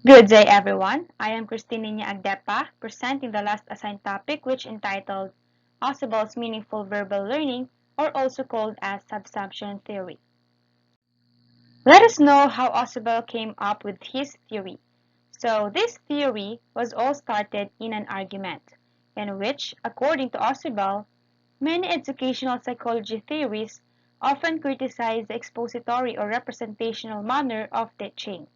Good day, everyone. I am Christina Agdepa, presenting the last assigned topic, which entitled AUSUBEL'S Meaningful Verbal Learning, or also called as Subsumption Theory. Let us know how AUSUBEL came up with his theory. So, this theory was all started in an argument, in which, according to AUSUBEL, many educational psychology theories often criticize the expository or representational manner of teaching.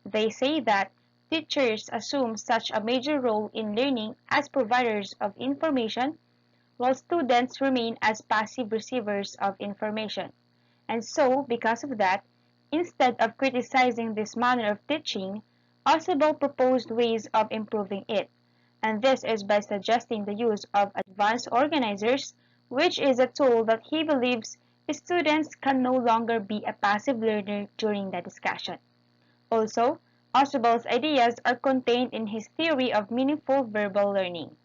They say that teachers assume such a major role in learning as providers of information, while students remain as passive receivers of information. And so, because of that, instead of criticizing this manner of teaching, Ausubel proposed ways of improving it, and this is by suggesting the use of advanced organizers, which is a tool that he believes students can no longer be a passive learner during the discussion. Also, Ausubel's ideas are contained in his theory of meaningful verbal learning.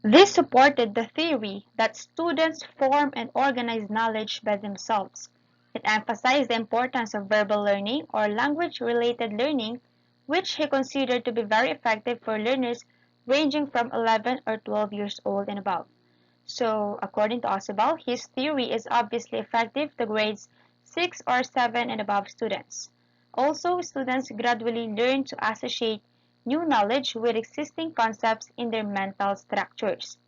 This supported the theory that students form and organize knowledge by themselves. It emphasized the importance of verbal learning or language-related learning, which he considered to be very effective for learners ranging from 11 or 12 years old and above. So, according to Ausubel, his theory is obviously effective to grades 6 or 7 and above students. Also, students gradually learn to associate new knowledge with existing concepts in their mental structures.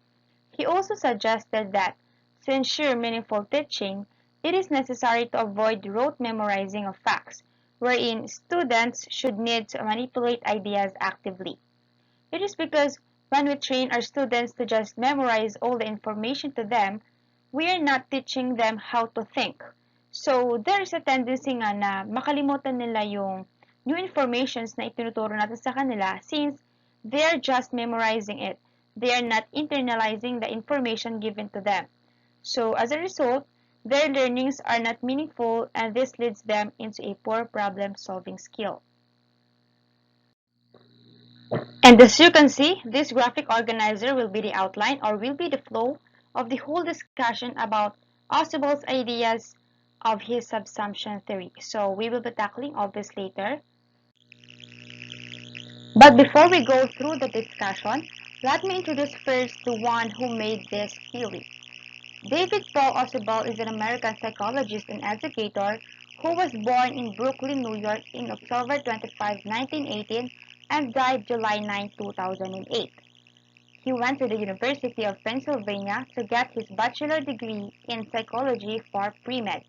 He also suggested that, to ensure meaningful teaching, it is necessary to avoid rote memorizing of facts, wherein students should need to manipulate ideas actively. It is because when we train our students to just memorize all the information to them, we are not teaching them how to think. So, there is a tendency nga na makalimutan nila yung new informations na itinuturo natin sa kanila since they are just memorizing it. They are not internalizing the information given to them. So, as a result, their learnings are not meaningful and this leads them into a poor problem-solving skill. And as you can see, this graphic organizer will be the outline or will be the flow of the whole discussion about Ausubel's ideas of his subsumption theory. So we will be tackling all this later. But before we go through the discussion, let me introduce first the one who made this theory. David Paul Ausubel is an American psychologist and educator who was born in Brooklyn, New York in October 25, 1918 and died July 9, 2008. He went to the University of Pennsylvania to get his bachelor degree in psychology for pre-med,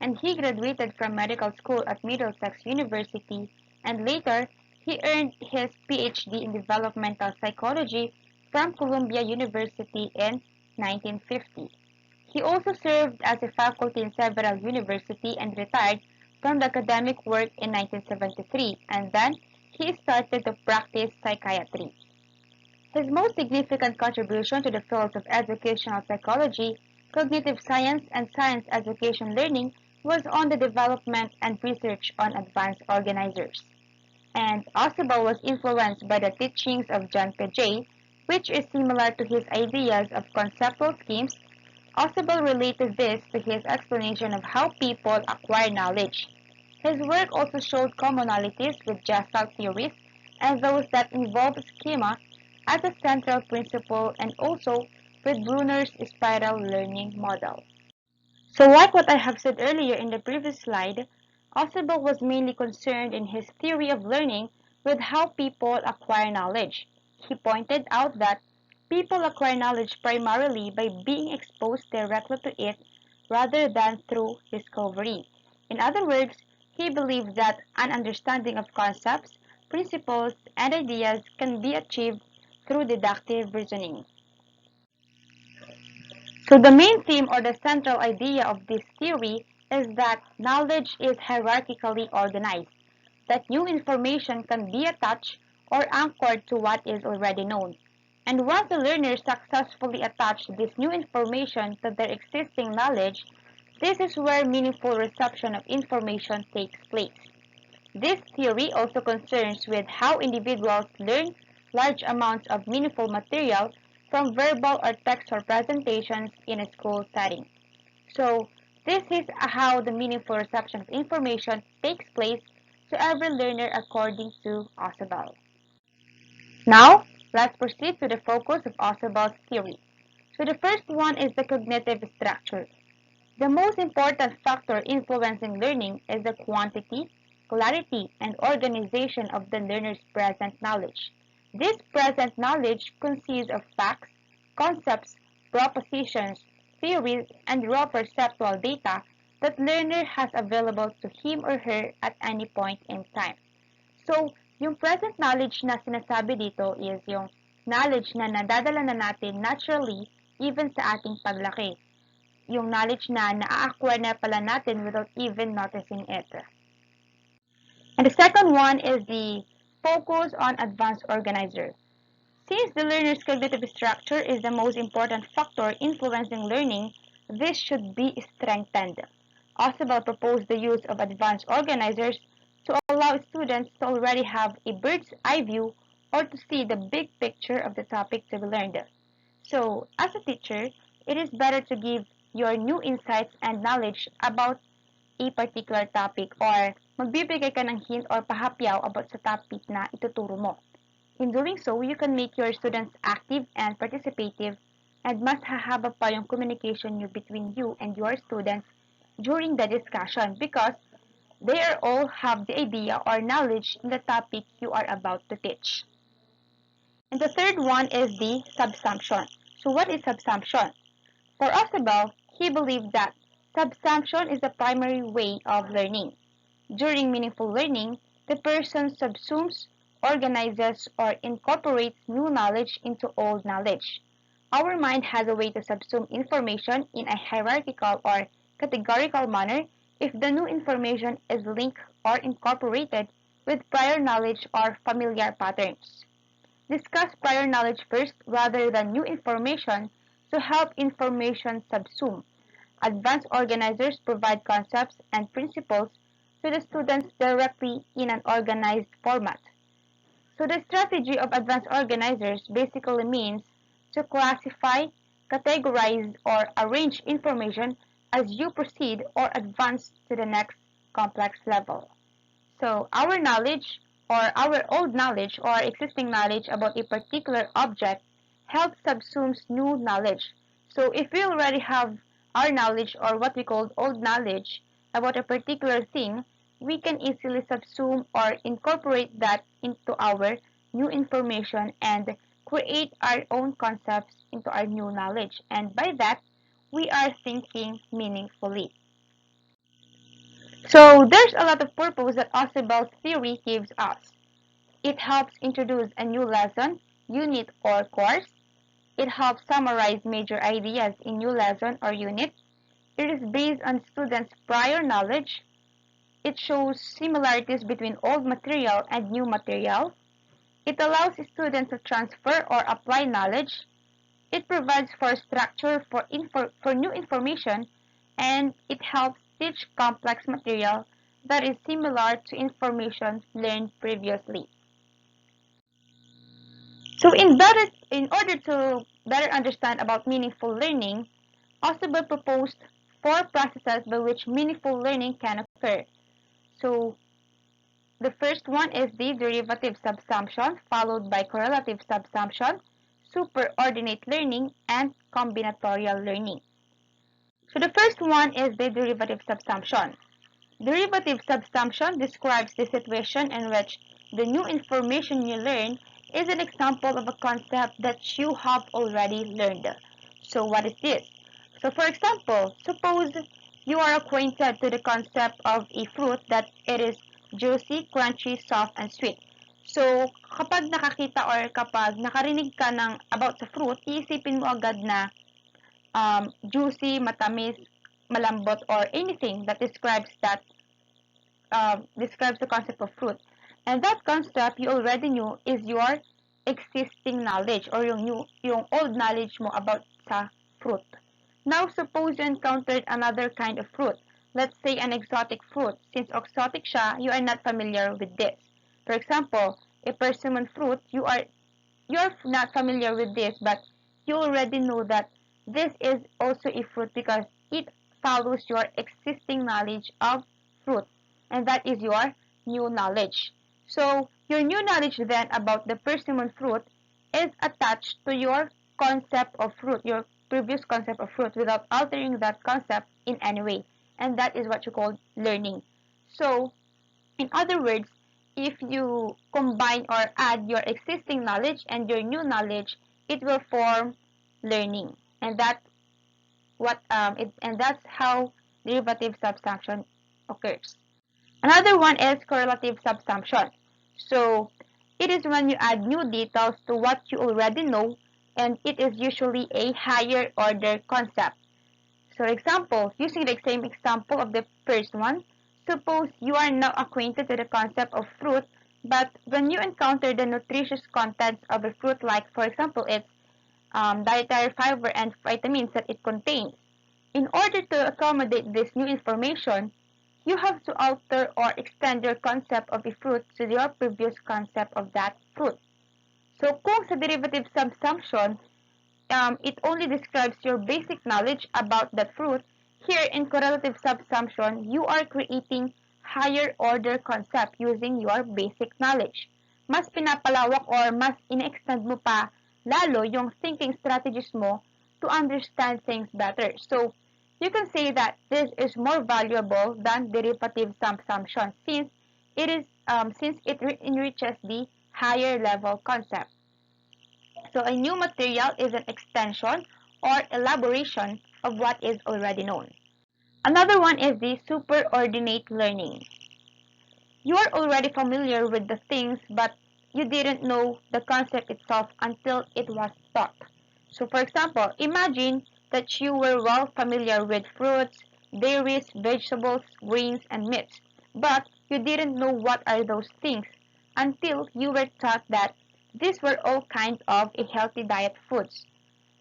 and he graduated from medical school at Middlesex University, and later he earned his PhD in developmental psychology from Columbia University in 1950. He also served as a faculty in several universities and retired from the academic work in 1973, and then he started to practice psychiatry. His most significant contribution to the fields of educational psychology, cognitive science, and science education learning was on the development and research on advanced organizers. And Ausubel was influenced by the teachings of John Piaget, which is similar to his ideas of conceptual schemes. Ausubel related this to his explanation of how people acquire knowledge. His work also showed commonalities with Gestalt theories and those that involve schema as a central principle and also with Brunner's spiral learning model. So like what I have said earlier in the previous slide, Ausubel was mainly concerned in his theory of learning with how people acquire knowledge. He pointed out that people acquire knowledge primarily by being exposed directly to it rather than through discovery. In other words, he believed that an understanding of concepts, principles, and ideas can be achieved through deductive reasoning. So the main theme or the central idea of this theory is that knowledge is hierarchically organized, that new information can be attached or anchored to what is already known. And once the learners successfully attach this new information to their existing knowledge, this is where meaningful reception of information takes place. This theory also concerns with how individuals learn large amounts of meaningful material from verbal or textual presentations in a school setting. So, this is how the meaningful reception of information takes place. to every learner according to AUSUBEL. Now, let's proceed to the focus of AUSUBEL'S theory. So the first one is the cognitive structure. The most important factor influencing learning is the quantity, clarity, and organization of the learner's present knowledge. This present knowledge consists of facts, concepts, propositions, theories, and raw perceptual data that learner has available to him or her at any point in time. So, yung present knowledge na sinasabi dito is yung knowledge na nadadala na natin naturally even sa ating paglaki. Yung knowledge na na-acquire na pala natin without even noticing it. And the second one is the focus on advanced organizer. Since the learner's cognitive structure is the most important factor influencing learning, this should be strengthened. AUSUBEL proposed the use of advanced organizers to allow students to already have a bird's eye view or to see the big picture of the topic to be learned. So, as a teacher, it is better to give your new insights and knowledge about a particular topic or magbibigay ka ng hint or pahapyaw about sa topic na ituturo mo. In doing so, you can make your students active and participative and mas hahaba pa yung communication between you and your students during the discussion because they all have the idea or knowledge in the topic you are about to teach. And the third one is the subsumption. So what is subsumption? For AUSUBEL, he believed that subsumption is the primary way of learning. During meaningful learning, the person subsumes, organizes, or incorporates new knowledge into old knowledge. Our mind has a way to subsume information in a hierarchical or categorical manner if the new information is linked or incorporated with prior knowledge or familiar patterns. Discuss prior knowledge first rather than new information to help information subsume. Advanced organizers provide concepts and principles to the students directly in an organized format. So the strategy of advanced organizers basically means to classify, categorize, or arrange information as you proceed or advance to the next complex level. So our knowledge or our old knowledge or existing knowledge about a particular object helps subsumes new knowledge. So if we already have our knowledge or what we call old knowledge about a particular thing, we can easily subsume or incorporate that into our new information and create our own concepts into our new knowledge. And by that, we are thinking meaningfully. So there's a lot of purpose that AUSUBEL'S theory gives us. It helps introduce a new lesson, unit, or course. It helps summarize major ideas in new lesson or unit. It is based on students' prior knowledge. It shows similarities between old material and new material. It allows students to transfer or apply knowledge. It provides for structure for new information, and it helps teach complex material that is similar to information learned previously. So in order to better understand about meaningful learning, AUSUBEL proposed 4 processes by which meaningful learning can occur. So the first one is the derivative subsumption, followed by correlative subsumption, superordinate learning, and combinatorial learning. So the first one is the derivative subsumption. Derivative subsumption describes the situation in which the new information you learn is an example of a concept that you have already learned. So what is this? So for example, suppose you are acquainted to the concept of a fruit that it is juicy, crunchy, soft, and sweet. So kapag nakakita or kapag nakarinig ka ng about sa fruit, iisipin mo agad na juicy, matamis, malambot, or anything that describes the concept of fruit. And that concept you already knew is your existing knowledge or yung old knowledge mo about sa fruit. Now, suppose you encountered another kind of fruit. Let's say an exotic fruit. Since exotic siya, you are not familiar with this. For example, a persimmon fruit, you're not familiar with this, but you already know that this is also a fruit because it follows your existing knowledge of fruit, and that is your new knowledge. So, your new knowledge then about the persimmon fruit is attached to your concept of fruit, your previous concept of fruit, without altering that concept in any way. And that is what you call learning. So, in other words, if you combine or add your existing knowledge and your new knowledge, it will form learning. And that's how derivative subsumption occurs. Another one is correlative subsumption. So, it is when you add new details to what you already know, and it is usually a higher order concept. So, example, using the same example of the first one, suppose you are now acquainted with the concept of fruit, but when you encounter the nutritious contents of a fruit, like for example, its dietary fiber and vitamins that it contains, in order to accommodate this new information, you have to alter or extend your concept of a fruit to your previous concept of that fruit. So kung sa derivative subsumption, it only describes your basic knowledge about that fruit, here in correlative subsumption, you are creating higher order concept using your basic knowledge. Mas pinapalawak or mas in-extend mo pa lalo yung thinking strategies mo to understand things better. So, you can say that this is more valuable than derivative subsumption since it enriches the higher level concept. So a new material is an extension or elaboration of what is already known. Another one is the superordinate learning. You are already familiar with the things, but you didn't know the concept itself until it was taught. So for example, imagine that you were well familiar with fruits, dairies, vegetables, grains, and meats, but you didn't know what are those things until you were taught that these were all kinds of a healthy diet foods.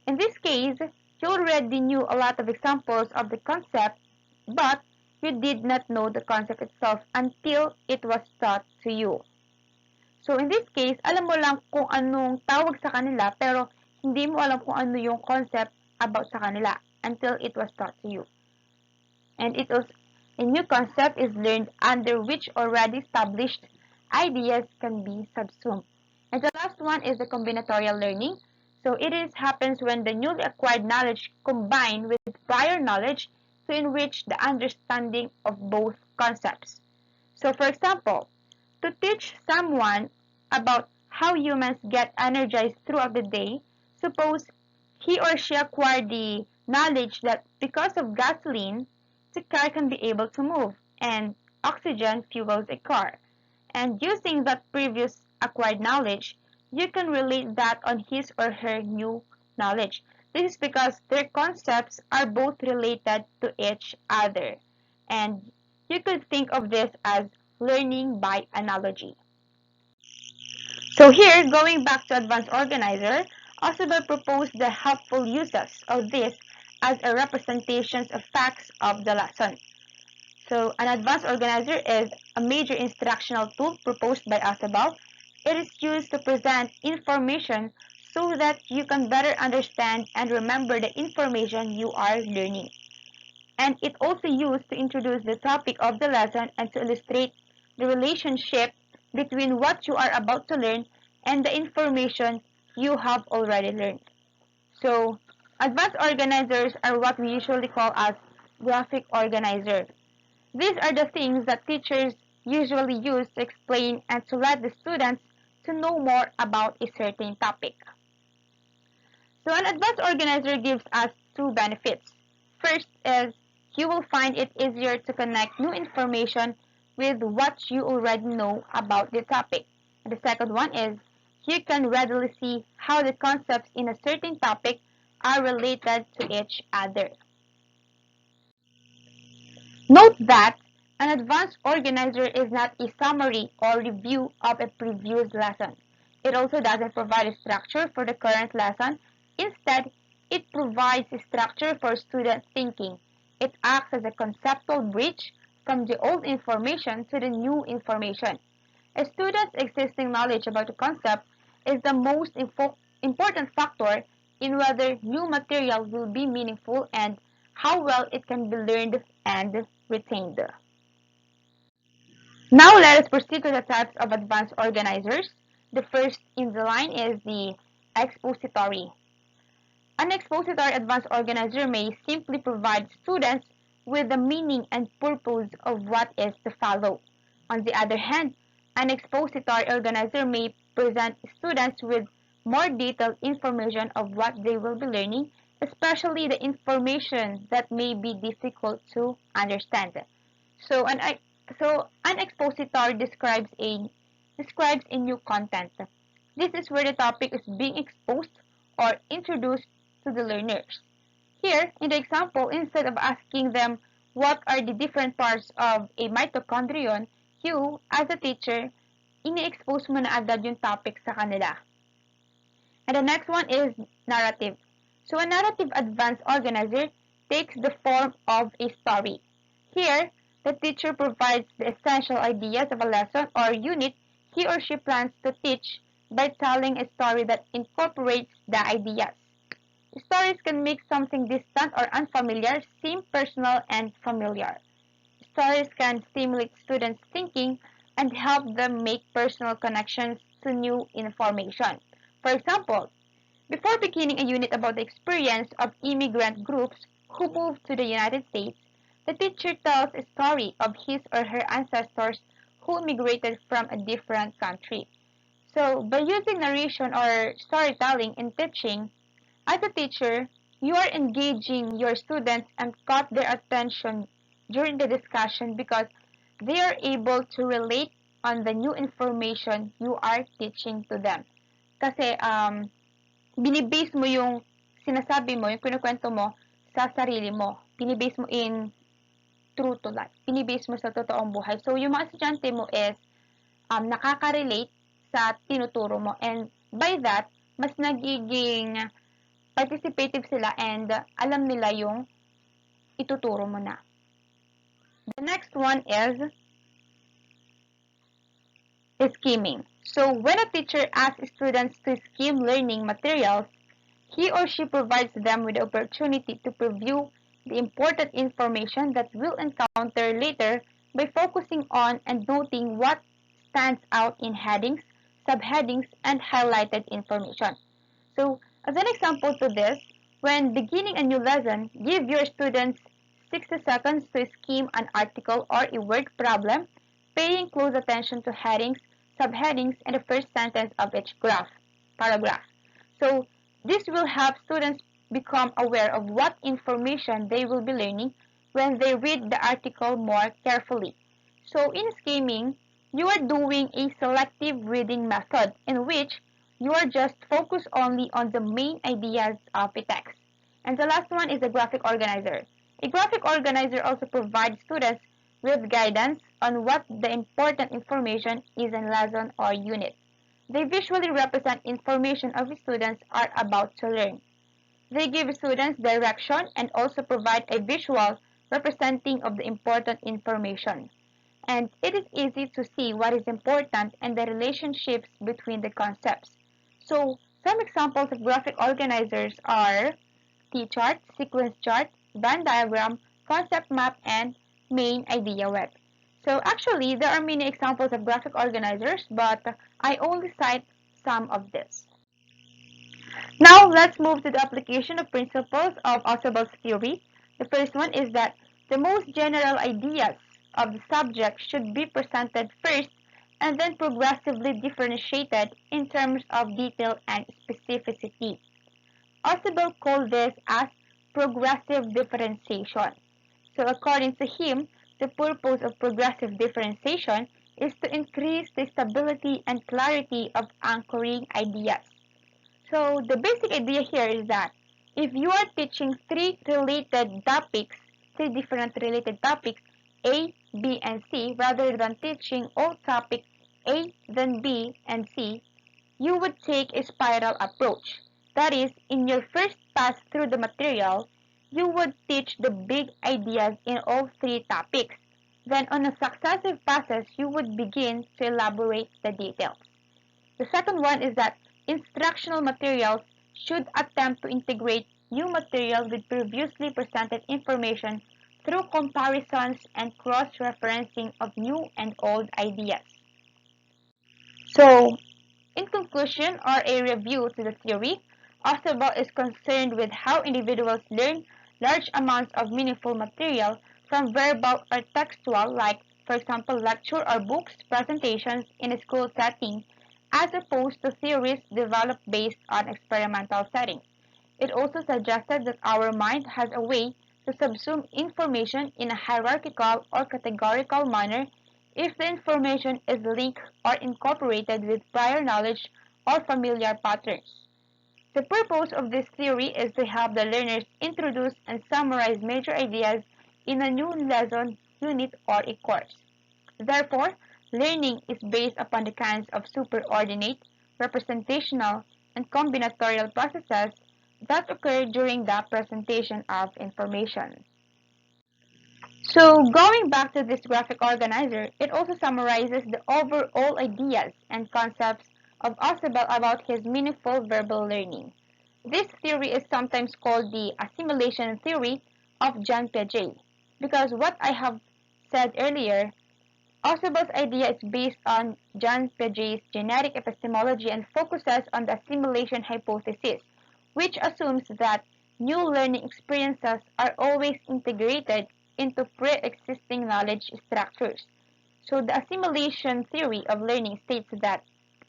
In this case, you already knew a lot of examples of the concept, but you did not know the concept itself until it was taught to you. So in this case, alam mo lang kung anong tawag sa kanila, pero hindi mo alam kung ano yung concept about sa kanila until it was taught to you. And a new concept is learned under which already established ideas can be subsumed. And the last one is the combinatorial learning. So happens when the newly acquired knowledge combined with prior knowledge to enrich the understanding of both concepts. So for example, to teach someone about how humans get energized throughout the day, suppose he or she acquired the knowledge that because of gasoline, the car can be able to move, and oxygen fuels a car. And using that previous acquired knowledge, you can relate that on his or her new knowledge. This is because their concepts are both related to each other. And you could think of this as learning by analogy. So here, going back to Advanced Organizer, Ausubel proposed the helpful uses of this as a representation of facts of the lesson. So an advanced organizer is a major instructional tool proposed by Ausubel. It is used to present information so that you can better understand and remember the information you are learning. And it also used to introduce the topic of the lesson and to illustrate the relationship between what you are about to learn and the information you have already learned. So, advanced organizers are what we usually call as graphic organizers. These are the things that teachers usually use to explain and to let the students to know more about a certain topic. So an advanced organizer gives us two benefits. First is you will find it easier to connect new information with what you already know about the topic. And the second one is you can readily see how the concepts in a certain topic are related to each other. Note that an advanced organizer is not a summary or review of a previous lesson. It also doesn't provide a structure for the current lesson. Instead, it provides a structure for student thinking. It acts as a conceptual bridge from the old information to the new information. A student's existing knowledge about a concept is the most important factor in whether new material will be meaningful and how well it can be learned and retained. Now let us proceed to the types of advanced organizers. The first in the line is the expository. An expository advanced organizer may simply provide students with the meaning and purpose of what is to follow. On the other hand, an expository organizer may present students with more detailed information of what they will be learning, especially the information that may be difficult to understand. So an expositor describes a new content. This is where the topic is being exposed or introduced to the learners. Here, in the example, instead of asking them what are the different parts of a mitochondrion, you, as a teacher, ini-expose mo na agad yung topic sa kanila. And the next one is narrative. So a narrative advanced organizer takes the form of a story. Here, the teacher provides the essential ideas of a lesson or unit he or she plans to teach by telling a story that incorporates the ideas. Stories can make something distant or unfamiliar seem personal and familiar. Stories can stimulate students' thinking and help them make personal connections to new information. For example, before beginning a unit about the experience of immigrant groups who moved to the United States, the teacher tells a story of his or her ancestors who immigrated from a different country. So, by using narration or storytelling in teaching, as a teacher, you are engaging your students and caught their attention during the discussion because they are able to relate on the new information you are teaching to them. Kasi, binibase mo yung sinasabi mo, yung kinukwento mo sa sarili mo. Binibase mo in true to life. Binibase mo sa totoong buhay. So, yung mga estudyante mo is nakaka-relate sa tinuturo mo. And by that, mas nagiging participative sila and alam nila yung ituturo mo na. The next one is scheming. So, when a teacher asks students to scheme learning materials, he or she provides them with the opportunity to preview the important information that we'll encounter later by focusing on and noting what stands out in headings, subheadings, and highlighted information. So, as an example to this, when beginning a new lesson, give your students 60 seconds to scheme an article or a word problem, paying close attention to headings, subheadings, and the first sentence of each paragraph. So, this will help students become aware of what information they will be learning when they read the article more carefully. So, in scheming, you are doing a selective reading method in which you are just focused only on the main ideas of a text. And the last one is a graphic organizer. A graphic organizer also provides students with guidance on what the important information is in lesson or unit. They visually represent information of students are about to learn. They give students direction and also provide a visual representing of the important information. And it is easy to see what is important and the relationships between the concepts. So, some examples of graphic organizers are T-chart, sequence chart, Venn diagram, concept map, and main idea web. So actually, there are many examples of graphic organizers, but I only cite some of this. Now, let's move to the application of principles of AUSUBEL'S theory. The first one is that the most general ideas of the subject should be presented first and then progressively differentiated in terms of detail and specificity. AUSUBEL called this as progressive differentiation. So according to him, the purpose of progressive differentiation is to increase the stability and clarity of anchoring ideas. So the basic idea here is that if you are teaching three different related topics, A, B, and C, rather than teaching all topics A, then B, and C, you would take a spiral approach. That is, in your first pass through the material, you would teach the big ideas in all three topics. Then on the successive passes, you would begin to elaborate the details. The second one is that instructional materials should attempt to integrate new material with previously presented information through comparisons and cross-referencing of new and old ideas. So, in conclusion or a review to the theory, Ausubel is concerned with how individuals learn large amounts of meaningful material from verbal or textual, like, for example, lecture or books, presentations in a school setting, as opposed to theories developed based on experimental settings. It also suggested that our mind has a way to subsume information in a hierarchical or categorical manner if the information is linked or incorporated with prior knowledge or familiar patterns. The purpose of this theory is to help the learners introduce and summarize major ideas in a new lesson, unit, or a course. Therefore, learning is based upon the kinds of superordinate, representational, and combinatorial processes that occur during the presentation of information. So, going back to this graphic organizer, it also summarizes the overall ideas and concepts of Ausubel about his meaningful verbal learning. This theory is sometimes called the assimilation theory of John Piaget, because what I have said earlier, Ausubel's idea is based on John Piaget's genetic epistemology and focuses on the assimilation hypothesis, which assumes that new learning experiences are always integrated into pre-existing knowledge structures. So the assimilation theory of learning states that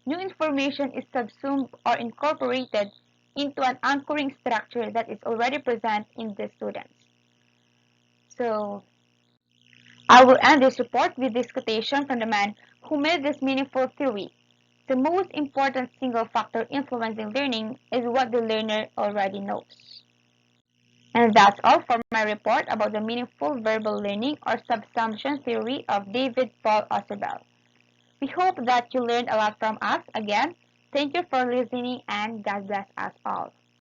new information is subsumed or incorporated into an anchoring structure that is already present in the students. So I will end this report with this quotation from the man who made this meaningful theory. The most important single factor influencing learning is what the learner already knows. And that's all for my report about the meaningful verbal learning or subsumption theory of David Paul Ausubel. We hope that you learned a lot from us. Again, thank you for listening and God bless us all.